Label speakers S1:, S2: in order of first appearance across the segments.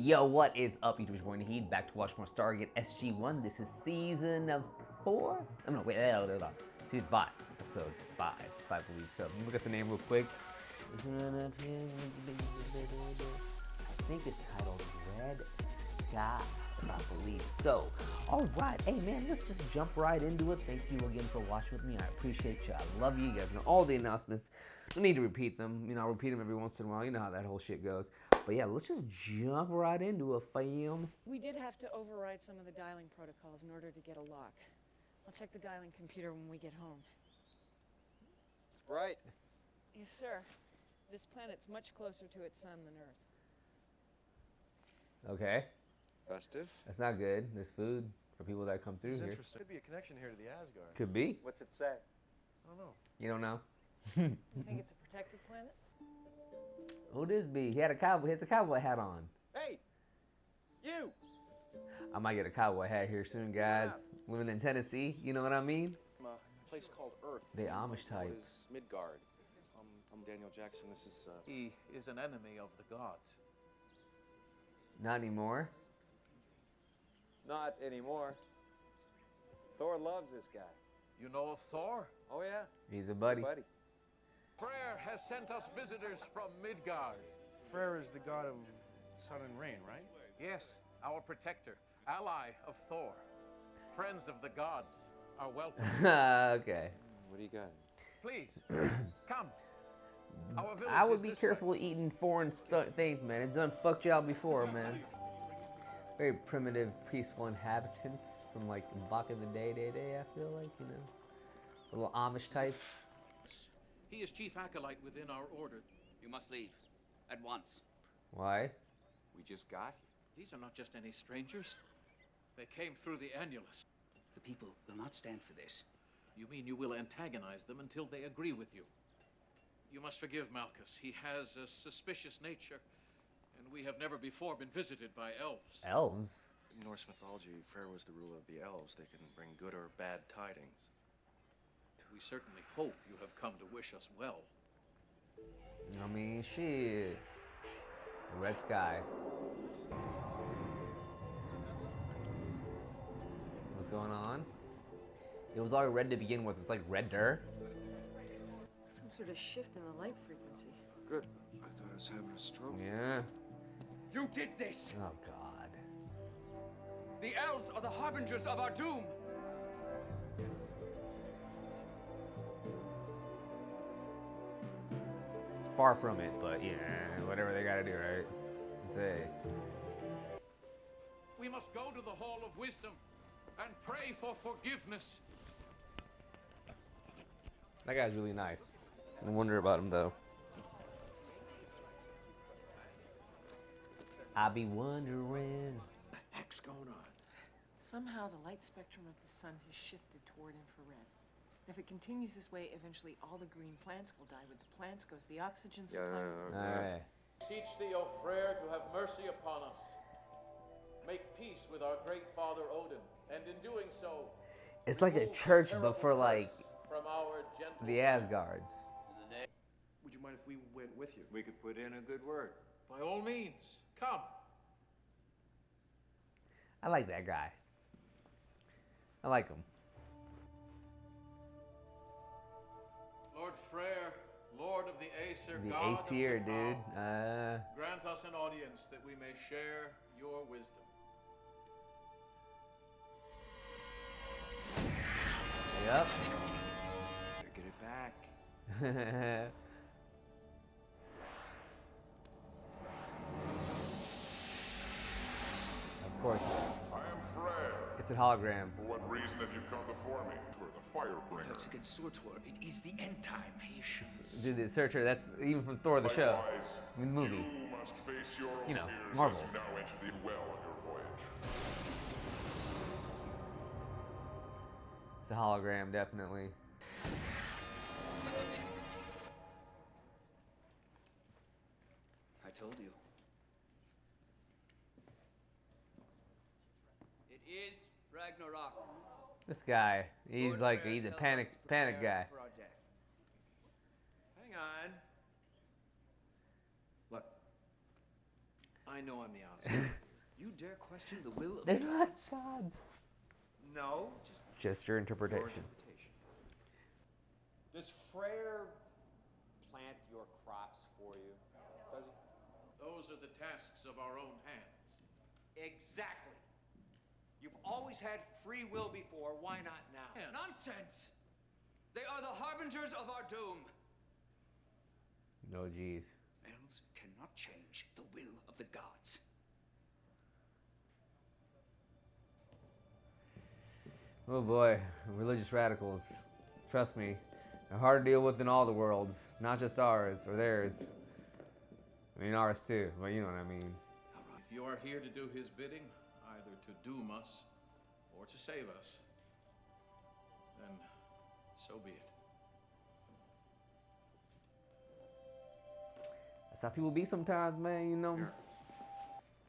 S1: Yo, what is up, YouTube? It's Warren Heed, back to watch more Stargate SG-1. This is season 4? Oh, no, wait, season 5, episode 5, I believe. So, look at the name real quick. I think it's titled Red Sky, I believe. So, alright, hey man, let's just jump right into it. Thank you again for watching with me. I appreciate you. I love you. You guys know all the announcements. No need to repeat them. You know, I'll repeat them every once in a while. You know how that whole shit goes. But yeah, let's just jump right into a film.
S2: We did have to override some of the dialing protocols in order to get a lock. I'll check the dialing computer when we get home.
S3: It's bright.
S2: Yes, sir. This planet's much closer to its sun than Earth.
S1: Okay.
S3: Festive.
S1: That's not good. There's food for people that come through
S4: It's
S1: here.
S4: interesting. Could be a connection here to the Asgard.
S1: Could be.
S3: What's it say?
S4: I don't know.
S1: You don't know?
S2: You think it's a protected planet?
S1: Who this be? He has a cowboy hat on.
S3: Hey! You!
S1: I might get a cowboy hat here soon, guys. Living in Tennessee, you know what I mean?
S4: From a place called Earth.
S1: The Amish type.
S4: What is Midgard? I'm Daniel Jackson. This is,
S5: He is an enemy of the gods.
S1: Not anymore.
S3: Not anymore. Thor loves this guy.
S5: You know of Thor?
S3: Oh, yeah.
S1: He's a buddy.
S3: He's a buddy.
S5: Freyr has sent us visitors from Midgard.
S4: Freyr is the god of sun and rain, right?
S5: Yes, our protector, ally of Thor. Friends of the gods are welcome.
S1: Okay.
S3: What do you got?
S5: Please, come. Our village
S1: I would
S5: is
S1: be
S5: this
S1: careful
S5: way.
S1: eating foreign things, man. It's done fucked y'all before, man. Very primitive, peaceful inhabitants from like back in the day, I feel like, you know. A little Amish type.
S5: He is chief acolyte within our order.
S6: You must leave. At once.
S1: Why?
S3: We just got here.
S5: These are not just any strangers. They came through the annulus.
S6: The people will not stand for this.
S5: You mean you will antagonize them until they agree with you? You must forgive Malchus. He has a suspicious nature, and we have never before been visited by elves.
S1: Elves?
S4: In Norse mythology, Freyr was the ruler of the elves. They can bring good or bad tidings.
S5: We certainly hope you have come to wish us well.
S1: I mean, shit. The red sky. What's going on? It was already red to begin with. It's like redder.
S2: Some sort of shift in the light frequency.
S4: Good. I thought I was having a stroke.
S1: Yeah.
S6: You did this!
S1: Oh, God.
S6: The elves are the harbingers of our doom!
S1: Far from it, but yeah, whatever they gotta do, right? Say.
S5: We must go to the Hall of Wisdom and pray for forgiveness.
S1: That guy's really nice. I wonder about him, though. I be wondering.
S4: What the heck's going on?
S2: Somehow the light spectrum of the sun has shifted toward infrared. If it continues this way, eventually all the green plants will die. With the plants goes the oxygen supply.
S1: Alright.
S5: Beseech thee, O Freyr, to have mercy upon us. Make peace with our great father Odin, and in doing so,
S1: It's like a
S5: remove
S1: church,
S5: the
S1: but for
S5: terrible
S1: like
S5: curse from our gentle
S1: the Asgards.
S4: Would you mind if we went with you?
S3: We could put in a good word.
S5: By all means, come.
S1: I like that guy. I like him.
S5: Lord Freyr, Lord of the Aesir,
S1: The
S5: God
S1: Aesir,
S5: of the
S1: dude.
S5: Tau, grant us an audience that we may share your wisdom.
S1: Yep.
S4: Better get it back.
S1: Of course.
S7: I am Freyr.
S1: It's a hologram.
S7: For what reason have you come before me? For the Firebringer.
S6: That's against Surtur. It is the end time. Patience.
S1: Dude, the searcher, that's even from Thor the show.
S7: Likewise,
S1: I mean, the movie.
S7: You must face your own
S1: You know,
S7: fears
S1: Marvel.
S7: as you now enter the well on your voyage.
S1: It's a hologram, definitely.
S6: I told you. It is Ragnarok.
S1: This guy, he's like, he's a panic guy.
S6: For our death.
S4: Hang on. Look, I
S8: know I'm the outsider. You dare question the will of
S1: They're
S8: the
S1: not
S8: gods?
S1: gods.
S8: No,
S1: Just your interpretation.
S8: your interpretation.
S3: Does Freyr plant your crops for you? Does he?
S5: Those are the tasks of our own hands.
S8: Exactly. You've always had free will before. Why not now?
S5: Yeah.
S6: Nonsense! They are the harbingers of our doom.
S1: No, geez.
S6: Elves cannot change the will of the gods.
S1: Oh boy, religious radicals. Trust me, they're hard to deal with in all the worlds, not just ours or theirs. I mean, ours too, but you know what I mean.
S5: If you are here to do his bidding, either to doom us or to save us, then so be it.
S1: That's how people be sometimes, man, you know.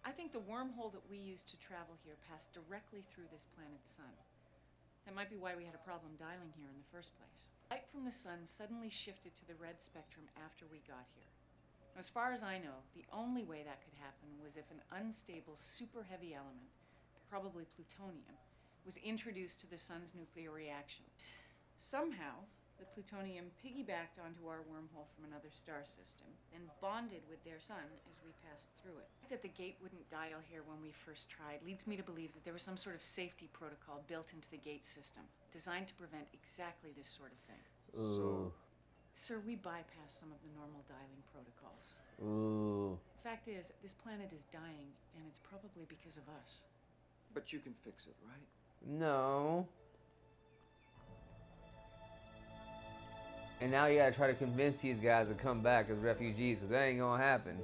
S2: I think the wormhole that we use to travel here passed directly through this planet's sun. That might be why we had a problem dialing here in the first place. Light from the sun suddenly shifted to the red spectrum after we got here. As far as I know, the only way that could happen was if an unstable, super heavy element, probably plutonium, was introduced to the sun's nuclear reaction. Somehow, the plutonium piggybacked onto our wormhole from another star system, then bonded with their sun as we passed through it. That the gate wouldn't dial here when we first tried leads me to believe that there was some sort of safety protocol built into the gate system, designed to prevent exactly this sort of thing.
S1: Ooh.
S2: Sir, we bypassed some of the normal dialing protocols.
S1: Ooh.
S2: Fact is, this planet is dying, and it's probably because of us.
S8: But you can fix it, right?
S1: No. And now you gotta try to convince these guys to come back as refugees, because that ain't gonna happen.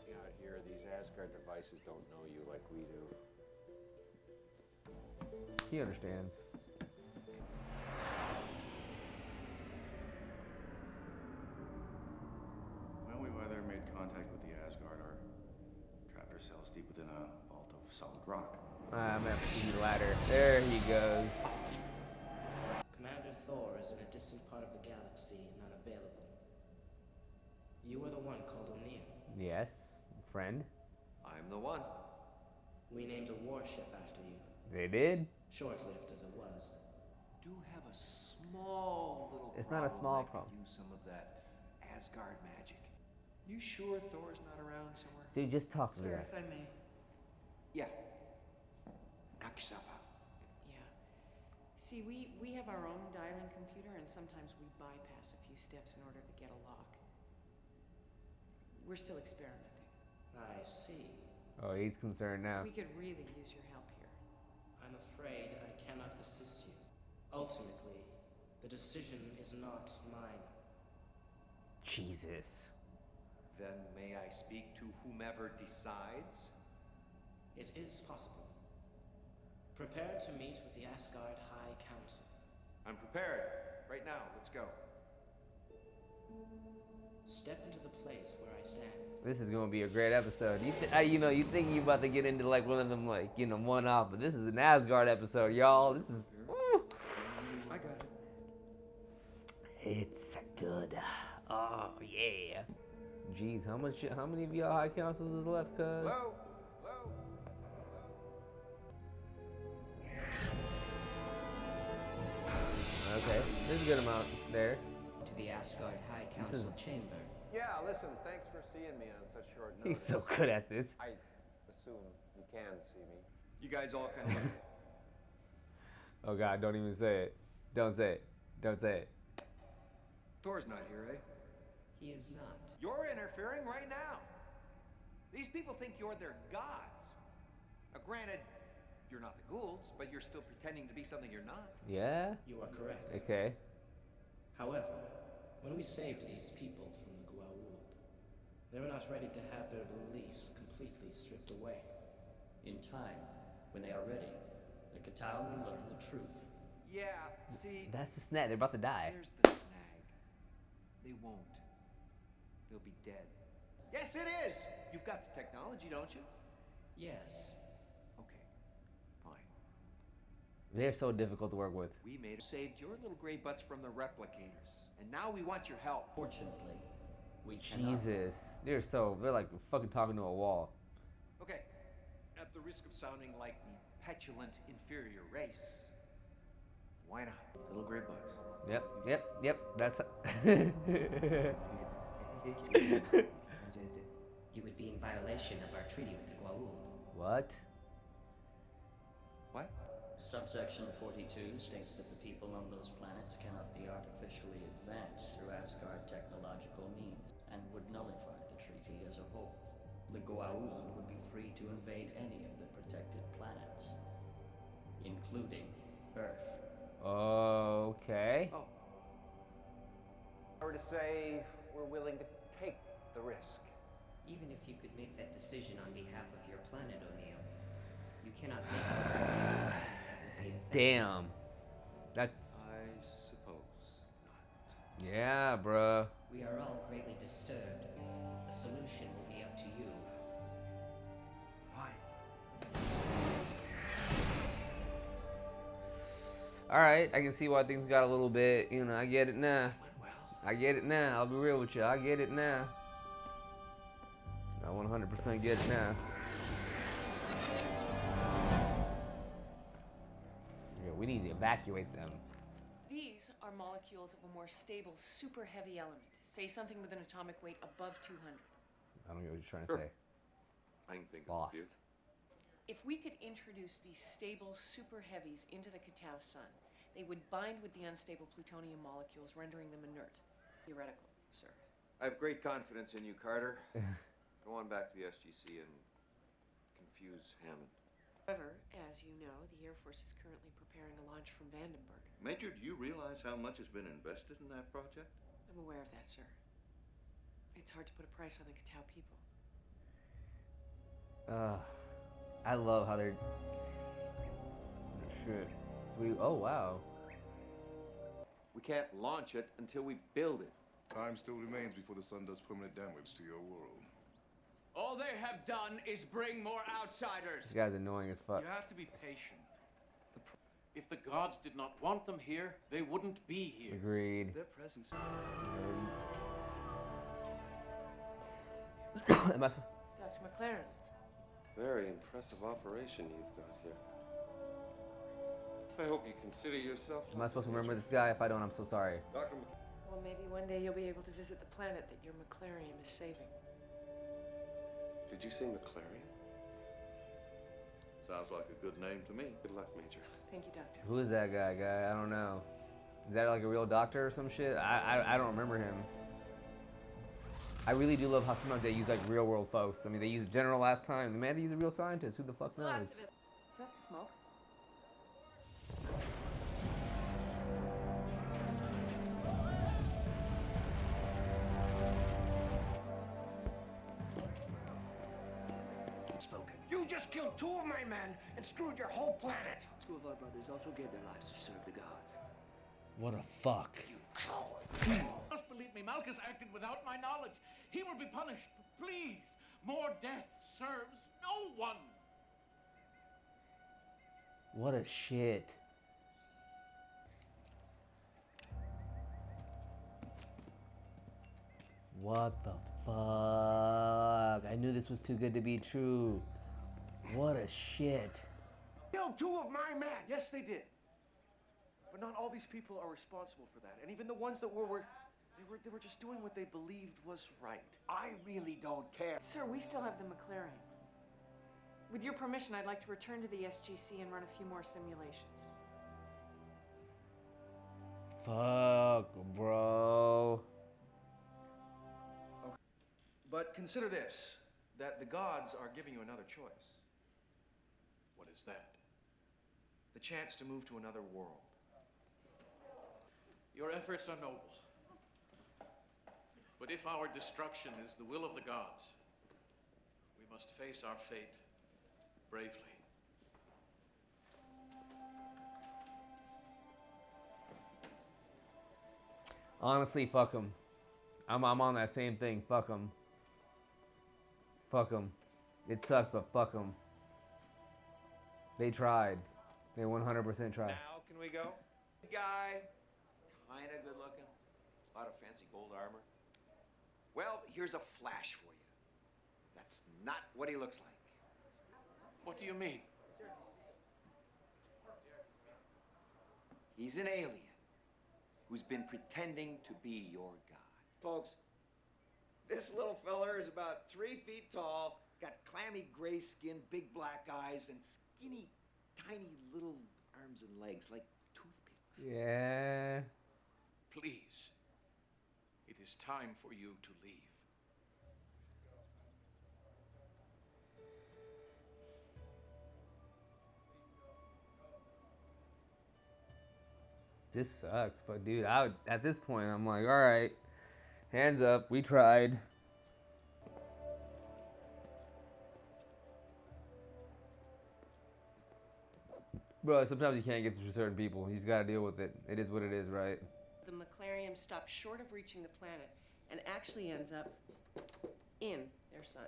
S3: Out here, these Asgard devices don't know you like we do.
S1: He understands.
S4: Well, we've either made contact with the Asgard or trapped ourselves deep within a vault of solid rock.
S1: I'm gonna have to see the ladder. There he goes.
S9: Commander Thor is in a distant part of the galaxy and unavailable. You are the one called O'Neill.
S1: Yes, friend.
S8: I'm the one.
S9: We named a warship after you,
S1: They did.
S9: short-lived as it was.
S8: Do have a small little
S1: It's not a small
S8: I could
S1: problem.
S8: use some of that Asgard magic. You sure Thor's not around somewhere?
S1: Dude, just talk to me.
S2: Sir, if I may.
S8: Yeah. Knock yourself out.
S2: Yeah. See, we have our own dialing computer, and sometimes we bypass a few steps in order to get a lock. We're still experimenting.
S9: I see.
S1: Oh, he's concerned now.
S2: We could really use your help here.
S9: I'm afraid I cannot assist you. Ultimately, the decision is not mine.
S1: Jesus.
S8: Then may I speak to whomever decides?
S9: It is possible. Prepare to meet with the Asgard High Council.
S8: I'm prepared. Right now, let's go.
S9: Step into the place where I stand.
S1: This is gonna be a great episode. You think you about to get into like one of them like, one-off, but this is an Asgard episode, y'all. This is, woo.
S8: I got it.
S1: It's good. Oh yeah. Jeez, how many of y'all high councils is left, cuz?
S3: Hello? Hello?
S1: Okay, there's a good amount there.
S9: To the Asgard High Council chamber.
S3: Yeah, listen, thanks for seeing me on such short notice.
S1: He's so good at this.
S3: I assume you can see me.
S8: You guys all kind of...
S1: Oh God, don't even say it. Don't say it. Don't say it.
S8: Thor's not here, eh?
S9: He is not.
S8: You're interfering right now. These people think you're their gods. Now, granted, you're not the Goulds, but you're still pretending to be something you're not.
S1: Yeah?
S9: You are correct.
S1: Okay.
S9: However, when we saved these people from the Goa'uld, they were not ready to have their beliefs completely stripped away.
S10: In time, when they are ready, the K'tau will learn the truth.
S8: Yeah, see...
S1: That's the snag. They're about to die.
S8: There's the snag. They won't. They'll be dead. Yes, it is! You've got the technology, don't you?
S9: Yes.
S8: Okay, fine.
S1: They're so difficult to work with.
S8: We saved your little gray butts from the replicators, and now we want your help.
S10: Fortunately, we cannot.
S1: Jesus. They're like fucking talking to a wall.
S8: at the risk of sounding like the petulant inferior race, why not?
S4: Little gray bugs.
S1: Yep. That's.
S9: You would be in violation of our treaty with the Goa'uld.
S1: What?
S8: What?
S10: Subsection 42 states that the people on those planets cannot be artificially advanced through Asgard technological means, and would nullify the treaty as a whole. The Goa'uld would be free to invade any of the protected planets, including Earth.
S1: Okay.
S8: Oh. Or to say we're willing to take the risk.
S9: Even if you could make that decision on behalf of your planet, O'Neill, you cannot make it for any other planet that would be infected.
S1: Damn. That's.
S8: I suppose not.
S1: Yeah, bruh.
S9: We are all greatly disturbed. A solution will be up to you.
S8: Fine.
S1: Alright, I can see why things got a little bit, you know, I get it now. I get it now. I'll be real with you. I get it now. I 100% get it now. Yeah, we need to evacuate them.
S2: These are molecules of a more stable, super heavy element. Say something with an atomic weight above 200.
S1: I don't know what you're trying to say.
S3: I can think
S1: Lost.
S3: of you.
S2: If we could introduce these stable, super heavies into the Katau sun, they would bind with the unstable plutonium molecules, rendering them inert. Theoretical, sir.
S8: I have great confidence in you, Carter. Go on back to the SGC and confuse Hammond.
S2: However, as you know, the Air Force is currently preparing a launch from Vandenberg.
S11: Major, do you realize how much has been invested in that project?
S2: I'm aware of that, sir. It's hard to put a price on the Katau people.
S1: I love how they're. Shit. Oh, wow.
S8: We can't launch it until we build it.
S7: Time still remains before the sun does permanent damage to your world.
S6: All they have done is bring more outsiders.
S1: This guy's annoying as fuck.
S6: You have to be patient.
S5: If the gods did not want them here, they wouldn't be here.
S1: Agreed.
S6: Their presence.
S1: Am I-
S2: Dr. McLaren.
S3: Very impressive operation you've got here. I hope you consider yourself.
S1: Am I supposed to remember this guy? If I don't, I'm so sorry.
S3: Dr.
S2: Well, maybe one day you'll be able to visit the planet that your McLarium is saving.
S3: Did you say McLaren?
S11: Sounds like a good name to me.
S3: Good luck, Major.
S2: Thank you, Doctor.
S1: Who is that guy? I don't know. Is that like a real doctor or some shit? I don't remember him. I really do love how sometimes they use like real world folks. I mean, they used General last time. Man, they use a real scientist. Who the fuck knows?
S2: Is that smoke?
S6: Spoken. You just killed 2 of my men and screwed your whole planet.
S12: 2 of our brothers also gave their lives to serve the gods.
S1: What a fuck.
S6: You coward.
S5: You must believe me, Malchus acted without my knowledge. He will be punished. Please, more death serves no one.
S1: What a shit. What the fuck? I knew this was too good to be true. What a shit.
S6: Killed 2 of my men. Yes, they did. But not all these people are responsible for that. And even the ones that were just doing what they believed was right. I really don't care.
S2: Sir, we still have the McLarium. With your permission, I'd like to return to the SGC and run a few more simulations.
S1: Fuck, bro.
S6: Okay. But consider this, that the gods are giving you another choice.
S5: What is that?
S6: The chance to move to another world.
S5: Your efforts are noble. But if our destruction is the will of the gods, we must face our fate bravely.
S1: Honestly, fuck them. I'm on that same thing. Fuck them. Fuck them. It sucks, but fuck them. They tried. They 100% tried.
S8: Now can we go? Guy, kind of good looking, a lot of fancy gold armor. Well, here's a flash for you. That's not what he looks like.
S5: What do you mean?
S8: He's an alien who's been pretending to be your god. Folks, this little feller is about 3 feet tall, got clammy gray skin, big black eyes, and skinny, tiny little arms and legs like toothpicks.
S1: Yeah.
S5: Please. It is time for you to leave.
S1: This sucks, but dude, at this point, I'm like, all right, hands up, we tried. Bro, sometimes you can't get through certain people. He's got to deal with it. It is what it is, right?
S13: The Maclarium stops short of reaching the planet and actually ends up in their sun.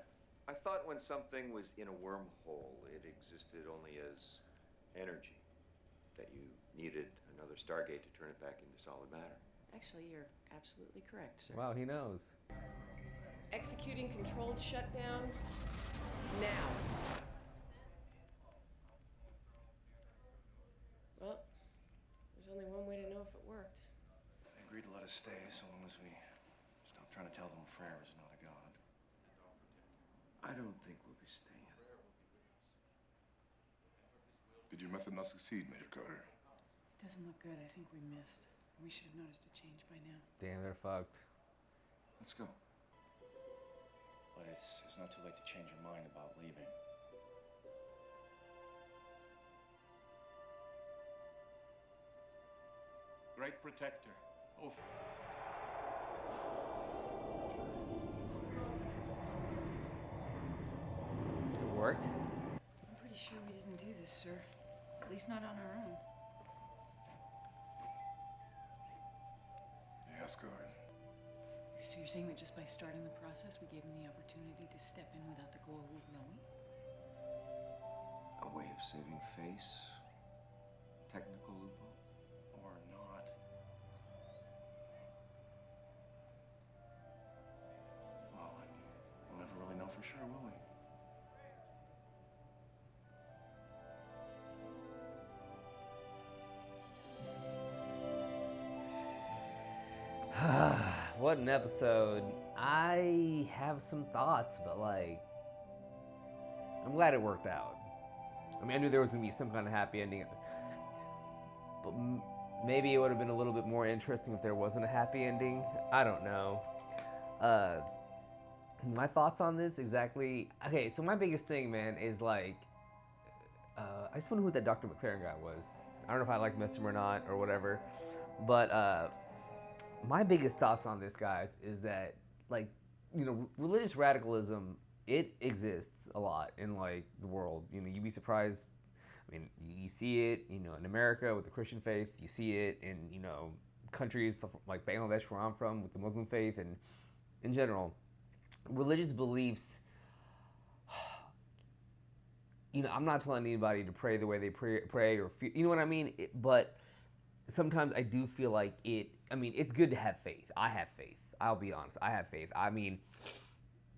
S8: I thought when something was in a wormhole, it existed only as energy, that you needed another Stargate to turn it back into solid matter.
S13: Actually, you're absolutely correct, sir.
S1: Wow, he knows.
S13: Executing controlled shutdown now. Well, there's only one way to know if it worked.
S4: They agreed to let us stay so long as we stop trying to tell them Frere is not a god.
S8: I don't think we'll be staying.
S7: Did your method not succeed, Major Carter?
S2: It doesn't look good. I think we missed. We should have noticed a change by now.
S1: Damn, they're fucked.
S4: Let's go. But it's not too late to change your mind about leaving.
S5: Great protector. Oh,
S1: It worked?
S2: I'm pretty sure we didn't do this, sir. At least not on our own.
S7: The Asgard.
S2: So you're saying that just by starting the process, we gave him the opportunity to step in without the Goa'uld knowing?
S8: A way of saving face? Technical loophole?
S4: Or not. Well, we'll never really know for sure, will we?
S1: What an episode. I have some thoughts, but like, I'm glad it worked out. I mean, I knew there was going to be some kind of happy ending, but maybe it would have been a little bit more interesting if there wasn't a happy ending. I don't know. My thoughts on this exactly. Okay, so my biggest thing, man, is like, I just wonder who that Dr. McLaren guy was. I don't know if I like messed him or not or whatever, but my biggest thoughts on this, guys, is that, like, you know, religious radicalism, it exists a lot in, like, the world. You know, you'd be surprised. I mean, you see it, you know, in America with the Christian faith. You see it in, you know, countries like Bangladesh, where I'm from, with the Muslim faith, and in general, religious beliefs. You know, I'm not telling anybody to pray the way they pray or feel, you know what I mean? But sometimes I do feel like it's good to have faith. I have faith. I'll be honest. I have faith. I mean,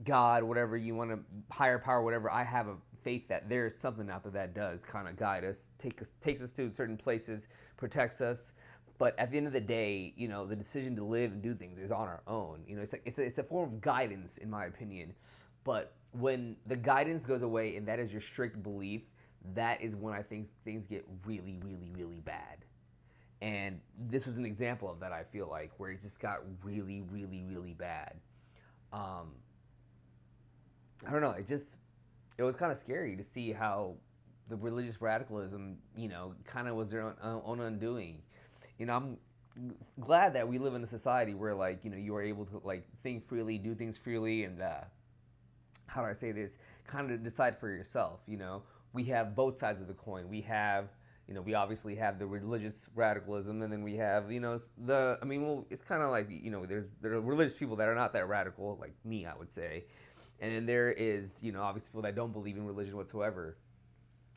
S1: God, whatever you want to, higher power, whatever, I have a faith that there's something out there that does kind of guide us, takes us to certain places, protects us. But at the end of the day, you know, the decision to live and do things is on our own. You know, it's a form of guidance, in my opinion. But when the guidance goes away and that is your strict belief, that is when I think things get really, really, really bad. And this was an example of that, I feel like, where it just got really, really, really bad. I don't know, it was kind of scary to see how the religious radicalism, you know, kind of was their own undoing. You know, I'm glad that we live in a society where, like, you know, you are able to, like, think freely, do things freely, and, how do I say this, kind of decide for yourself, you know. We have both sides of the coin. We have, you know, we obviously have the religious radicalism, and then we have, you know, it's kind of like, you know, there are religious people that are not that radical, like me, I would say. And then there is, you know, obviously people that don't believe in religion whatsoever.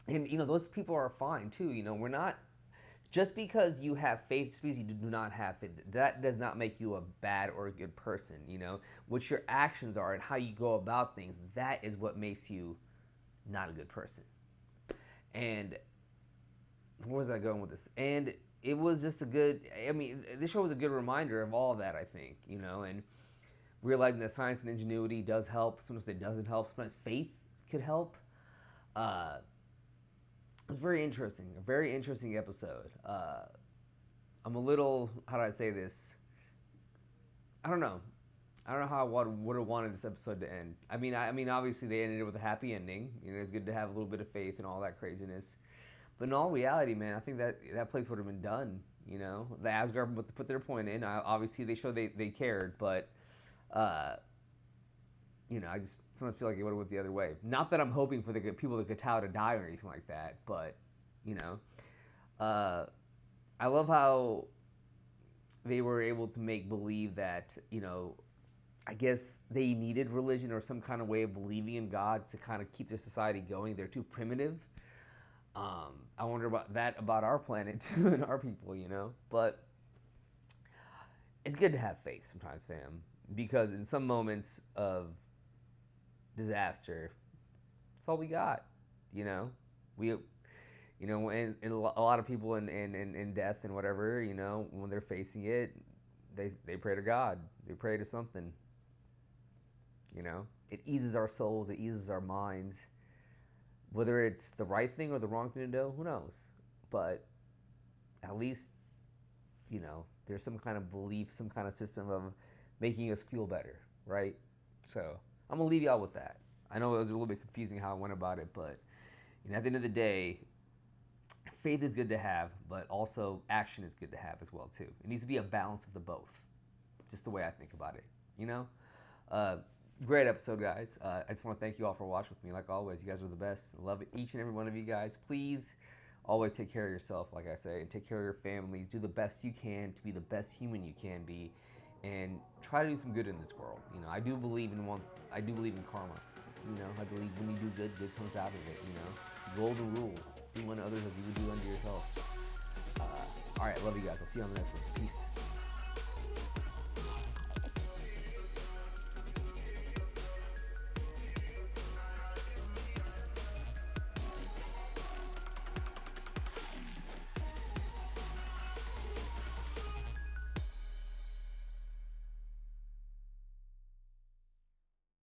S1: And, you know, those people are fine too. You know, we're not, just because you have faith, just because you do not have faith, that does not make you a bad or a good person, you know. What your actions are and how you go about things, that is what makes you not a good person. And where was I going with this? And it was just a good, I mean, this show was a good reminder of all of that, I think, you know, and realizing that science and ingenuity does help. Sometimes it doesn't help. Sometimes faith could help. It was very interesting. A very interesting episode. I'm a little, how do I say this? I don't know. I don't know how I would have wanted this episode to end. I mean, obviously they ended it with a happy ending. You know, it's good to have a little bit of faith and all that craziness. But in all reality, man, I think that place would have been done. You know, the Asgard put their point in. Obviously, they showed they cared, but you know, I just sometimes feel like it would have went the other way. Not that I'm hoping for the people of Katow to die or anything like that, but you know, I love how they were able to make believe that, you know, I guess they needed religion or some kind of way of believing in God to kind of keep their society going. They're too primitive. I wonder about that about our planet too and our people, you know. But it's good to have faith sometimes, fam, because in some moments of disaster, it's all we got, you know. You know, and a lot of people in death and whatever, you know, when they're facing it, they pray to God. They pray to something. You know, it eases our souls. It eases our minds. Whether it's the right thing or the wrong thing to do, who knows? But at least, you know, there's some kind of belief, some kind of system of making us feel better, right? So I'm gonna leave y'all with that. I know it was a little bit confusing how I went about it, but you know, at the end of the day, faith is good to have, but also action is good to have as well too. It needs to be a balance of the both. Just the way I think about it, you know. Great episode, guys. I just want to thank you all for watching with me. Like always, you guys are the best. I love each and every one of you guys. Please always take care of yourself, like I say, and take care of your families. Do the best you can to be the best human you can be, and try to do some good in this world. You know, I do believe in karma. You know, I believe when you do good, good comes out of it. You know, golden rule: do unto others as you would do unto yourself. All right, love you guys. I'll see you on the next one. Peace.